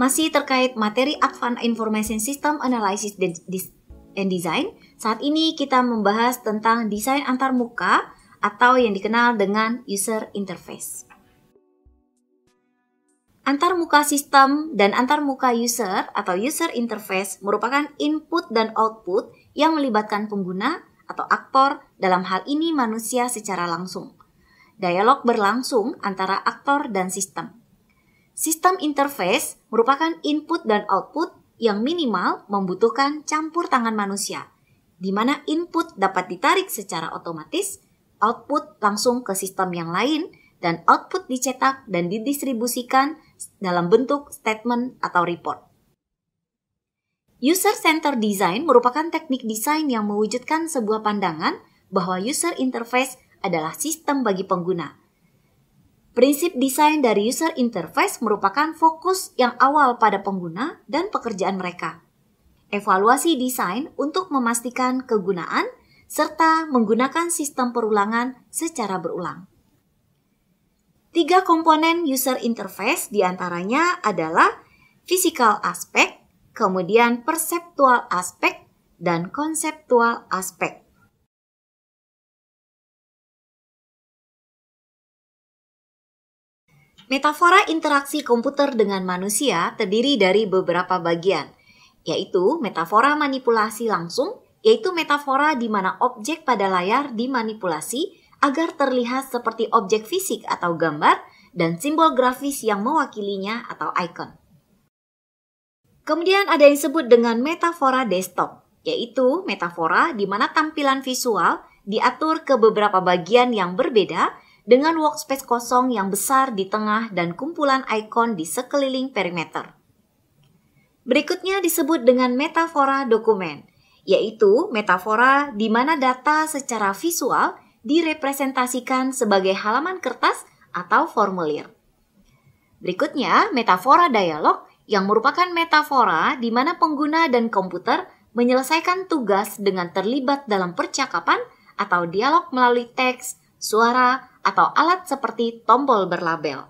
Masih terkait materi Advanced Information System Analysis and Design, saat ini kita membahas tentang desain antarmuka atau yang dikenal dengan user interface. Antarmuka sistem dan antarmuka user atau user interface merupakan input dan output yang melibatkan pengguna atau aktor, dalam hal ini manusia secara langsung. Dialog berlangsung antara aktor dan sistem. Sistem interface merupakan input dan output yang minimal membutuhkan campur tangan manusia, di mana input dapat ditarik secara otomatis, output langsung ke sistem yang lain, dan output dicetak dan didistribusikan dalam bentuk statement atau report. User-centered design merupakan teknik desain yang mewujudkan sebuah pandangan bahwa user interface adalah sistem bagi pengguna. Prinsip desain dari user interface merupakan fokus yang awal pada pengguna dan pekerjaan mereka. Evaluasi desain untuk memastikan kegunaan serta menggunakan sistem perulangan secara berulang. 3 komponen user interface diantaranya adalah physical aspect, kemudian perceptual aspect, dan conceptual aspect. Metafora interaksi komputer dengan manusia terdiri dari beberapa bagian, yaitu metafora manipulasi langsung, yaitu metafora di mana objek pada layar dimanipulasi agar terlihat seperti objek fisik atau gambar dan simbol grafis yang mewakilinya atau icon. Kemudian ada yang disebut dengan metafora desktop, yaitu metafora di mana tampilan visual diatur ke beberapa bagian yang berbeda dengan workspace kosong yang besar di tengah dan kumpulan icon di sekeliling perimeter. Berikutnya disebut dengan metafora dokumen, yaitu metafora di mana data secara visual direpresentasikan sebagai halaman kertas atau formulir. Berikutnya, metafora dialog yang merupakan metafora di mana pengguna dan komputer menyelesaikan tugas dengan terlibat dalam percakapan atau dialog melalui teks, suara, atau alat seperti tombol berlabel.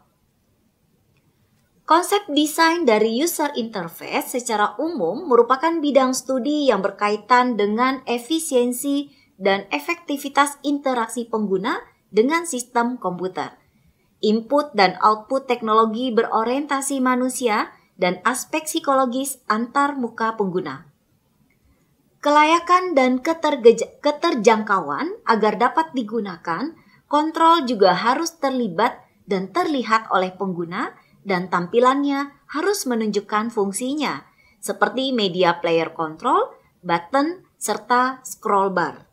Konsep desain dari user interface secara umum merupakan bidang studi yang berkaitan dengan efisiensi dan efektivitas interaksi pengguna dengan sistem komputer, input dan output teknologi berorientasi manusia, dan aspek psikologis antar muka pengguna. Kelayakan dan keterjangkauan agar dapat digunakan, kontrol juga harus terlibat dan terlihat oleh pengguna, dan tampilannya harus menunjukkan fungsinya, seperti media player control, button, serta scroll bar.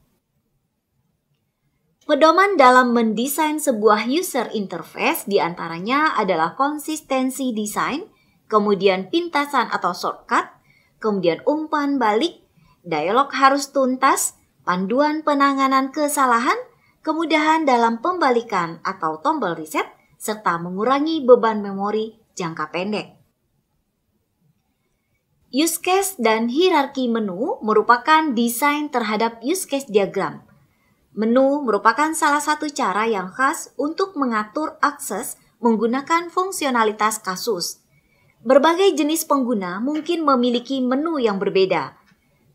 Pedoman dalam mendesain sebuah user interface diantaranya adalah konsistensi desain, kemudian pintasan atau shortcut, kemudian umpan balik, dialog harus tuntas, panduan penanganan kesalahan, kemudahan dalam pembalikan atau tombol reset, serta mengurangi beban memori jangka pendek. Use case dan hierarki menu merupakan desain terhadap use case diagram. Menu merupakan salah satu cara yang khas untuk mengatur akses menggunakan fungsionalitas kasus. Berbagai jenis pengguna mungkin memiliki menu yang berbeda,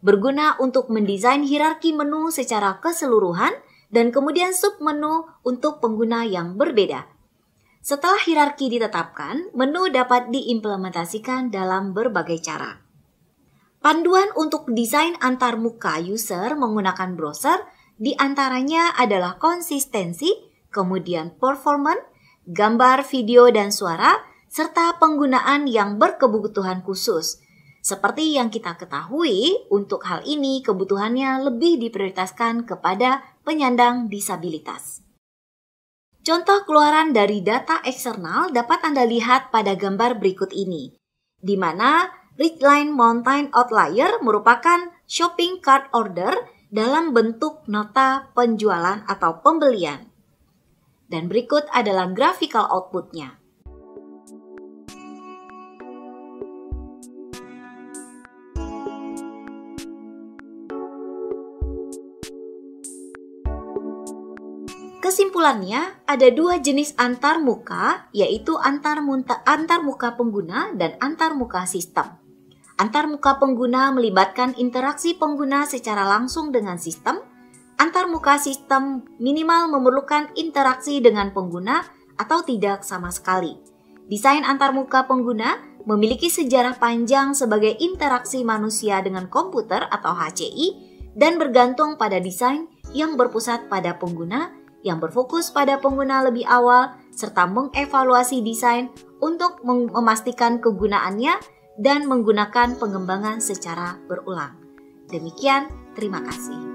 berguna untuk mendesain hierarki menu secara keseluruhan dan kemudian submenu untuk pengguna yang berbeda. Setelah hierarki ditetapkan, menu dapat diimplementasikan dalam berbagai cara. Panduan untuk desain antarmuka user menggunakan browser diantaranya adalah konsistensi, kemudian performance, gambar, video, dan suara, serta penggunaan yang berkebutuhan khusus. Seperti yang kita ketahui, untuk hal ini kebutuhannya lebih diprioritaskan kepada penyandang disabilitas. Contoh keluaran dari data eksternal dapat Anda lihat pada gambar berikut ini, di mana Ridgeline Mountain Outlier merupakan shopping cart order dalam bentuk nota penjualan atau pembelian. Dan berikut adalah graphical output-nya. Kesimpulannya, ada dua jenis antarmuka, yaitu antarmuka pengguna dan antarmuka sistem. Antarmuka pengguna melibatkan interaksi pengguna secara langsung dengan sistem. Antarmuka sistem minimal memerlukan interaksi dengan pengguna atau tidak sama sekali. Desain antarmuka pengguna memiliki sejarah panjang sebagai interaksi manusia dengan komputer atau HCI dan bergantung pada desain yang berpusat pada pengguna, yang berfokus pada pengguna lebih awal, serta mengevaluasi desain untuk memastikan kegunaannya dan menggunakan pengembangan secara berulang. Demikian, terima kasih.